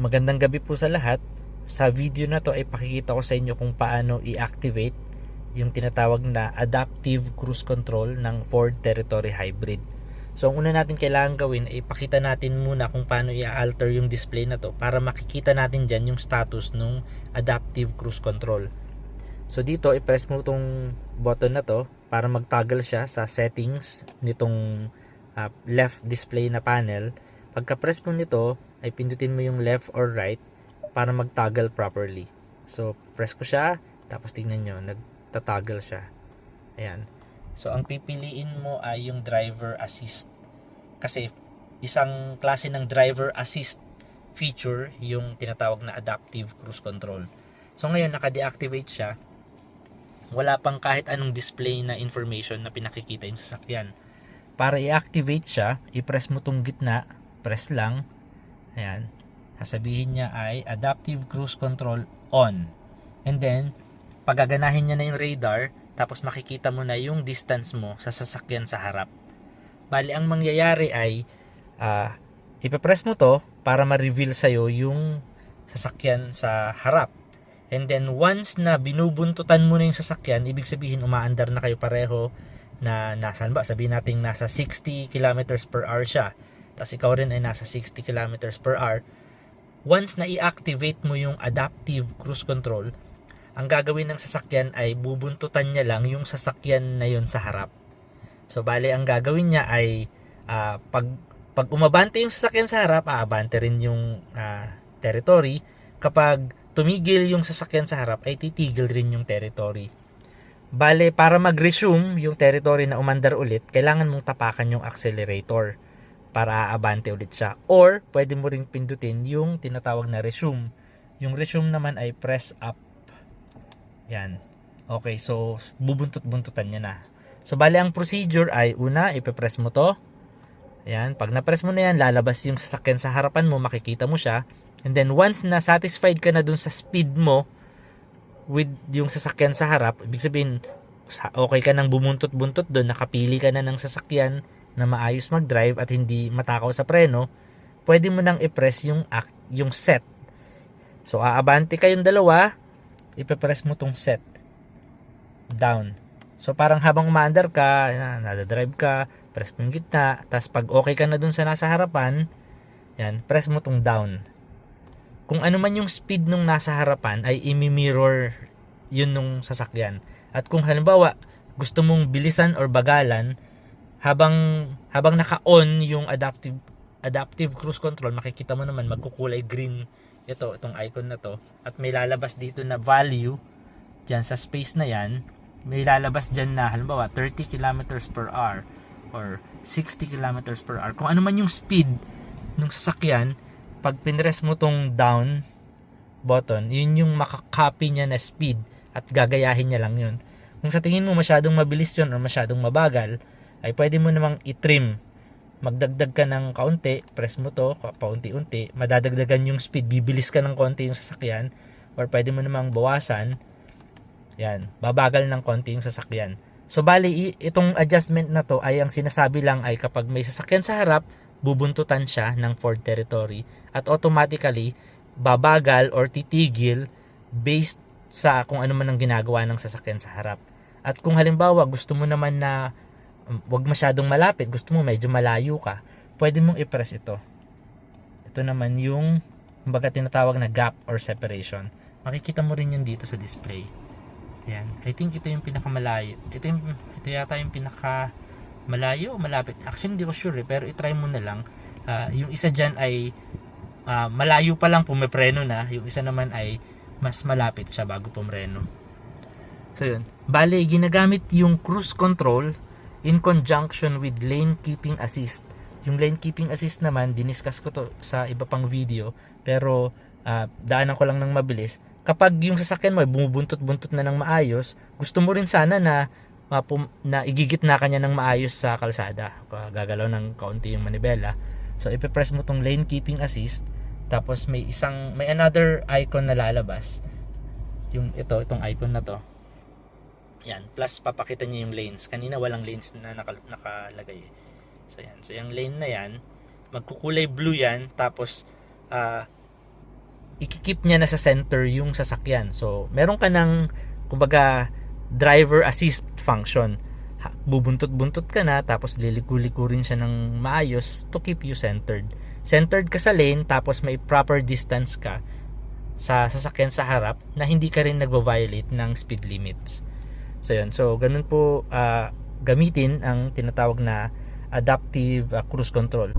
Magandang gabi po sa lahat. Sa video na to ay pakikita ko sa inyo kung paano i-activate yung tinatawag na Adaptive Cruise Control ng Ford Territory Hybrid. So ang una natin kailangan gawin ay ipakita natin muna kung paano i-alter yung display na to para makikita natin dyan yung status ng Adaptive Cruise Control. So dito i-press mo itong button na to para mag-toggle siya sa settings nitong left display na panel. Pagka-press mo nito ay pindutin mo yung left or right para mag-toggle properly. So press ko siya, tapos tingnan nyo, nagta-toggle siya. Ayan. So ang pipiliin mo ay yung driver assist. Kasi isang klase ng driver assist feature yung tinatawag na adaptive cruise control. So ngayon naka-deactivate siya. Wala pang kahit anong display na information na pinakikita yung sasakyan. Para i-activate siya, i-press mo tong gitna, press lang. Ayan. Sasabihin niya ay adaptive cruise control on. And then pagaganahin niya na yung radar, tapos makikita mo na yung distance mo sa sasakyan sa harap. Bali ang mangyayari ay ipapress mo to para ma-reveal sa'yo yung sasakyan sa harap. And then once na binubuntutan mo na yung sasakyan, ibig sabihin umaandar na kayo pareho na nasan ba? Sabihin natin nasa 60 kilometers per hour siya. Tapos ikaw rin ay nasa 60 kilometers per hour. Once na i-activate mo yung adaptive cruise control, ang gagawin ng sasakyan ay bubuntutan niya lang yung sasakyan na yun sa harap. So bali ang gagawin niya ay pag umabante yung sasakyan sa harap, aabante rin yung territory. Kapag tumigil yung sasakyan sa harap, ay titigil rin yung territory. Bale, para mag-resume yung territory na umandar ulit, kailangan mong tapakan yung accelerator para aabante ulit siya. Or, pwede mo ring pindutin yung tinatawag na resume. Yung resume naman ay press up. Yan. Okay, so bubuntot-buntutan niya na. So, bali ang procedure ay una, ipipress mo to. Yan. Pag na-press mo na yan, lalabas yung sasakyan sa harapan mo, makikita mo siya. And then, once na satisfied ka na dun sa speed mo with yung sasakyan sa harap, ibig sabihin, okay ka nang bumuntot-buntot dun, nakapili ka na ng sasakyan na maayos mag-drive at hindi matakaw sa preno, pwede mo nang i-press yung set. So, aabante kayong dalawa, ipe-press mo tong set down. So parang habang umaandar ka, nadadrive ka, press mo yung gitna, tapos pag okay ka na dun sa nasa harapan, yan, press mo tong down. Kung ano man yung speed nung nasa harapan ay imi-mirror yun nung sasakyan. At kung halimbawa gusto mong bilisan or bagalan, habang naka-on yung adaptive cruise control, makikita mo naman magkukulay green itong icon na to, at may lalabas dito na value dyan sa space na yan. May lalabas dyan na halimbawa 30 kilometers per hour or 60 kilometers per hour. Kung ano man yung speed ng sasakyan, pag pinress mo tong down button, yun yung makakopy niya na speed at gagayahin niya lang yun. Kung sa tingin mo masyadong mabilis yun o masyadong mabagal, ay pwede mo namang i-trim. Magdagdag ka ng kaunti, press mo to, paunti-unti, madadagdagan yung speed, bibilis ka ng konti yung sasakyan, or pwede mo namang bawasan, yan, babagal ng konti yung sasakyan. So bali, itong adjustment na to ay ang sinasabi lang ay kapag may sasakyan sa harap, bubuntutan siya ng Ford Territory at automatically babagal or titigil based sa kung ano man ang ginagawa ng sasakyan sa harap. At kung halimbawa gusto mo naman na wag masyadong malapit, gusto mo medyo malayo ka, pwede mong i-press ito. Ito naman yung kumbaga tinatawag na gap or separation. Makikita mo rin yun dito sa display. Ayan. I think ito yung pinakamalayo. Ito yata yung pinakamalayo o malapit. Actually, hindi ko sure pero i-try mo na lang. Yung isa dyan ay malayo pa lang pumipreno na. Yung isa naman ay mas malapit siya bago pumreno. So yun. Bale, ginagamit yung cruise control in conjunction with lane keeping assist. Yung lane keeping assist naman, diniscuss ko to sa iba pang video, pero daanan ko lang ng mabilis. Kapag yung sasakyan mo ay bumubuntot-buntot na ng maayos, gusto mo rin sana na igigitna ka niya ng maayos sa kalsada. Gagalaw ng kaunti yung manibela. So ipe-press mo tong lane keeping assist, tapos may another icon na lalabas. Itong icon na to. Yan, plus papakita niya yung lanes. Kanina walang lanes na nakalagay. So yan. So yung lane na yan, magkukulay blue yan, tapos ikikip niya na sa center yung sasakyan. So, meron ka ng, kumbaga, driver assist function. Bubuntot-buntot ka na, tapos liliko-liko rin siya ng maayos to keep you centered. Centered ka sa lane, tapos may proper distance ka sa sasakyan sa harap na hindi ka rin nagvo-violate ng speed limits. So, yun. So, ganun po gamitin ang tinatawag na adaptive cruise control.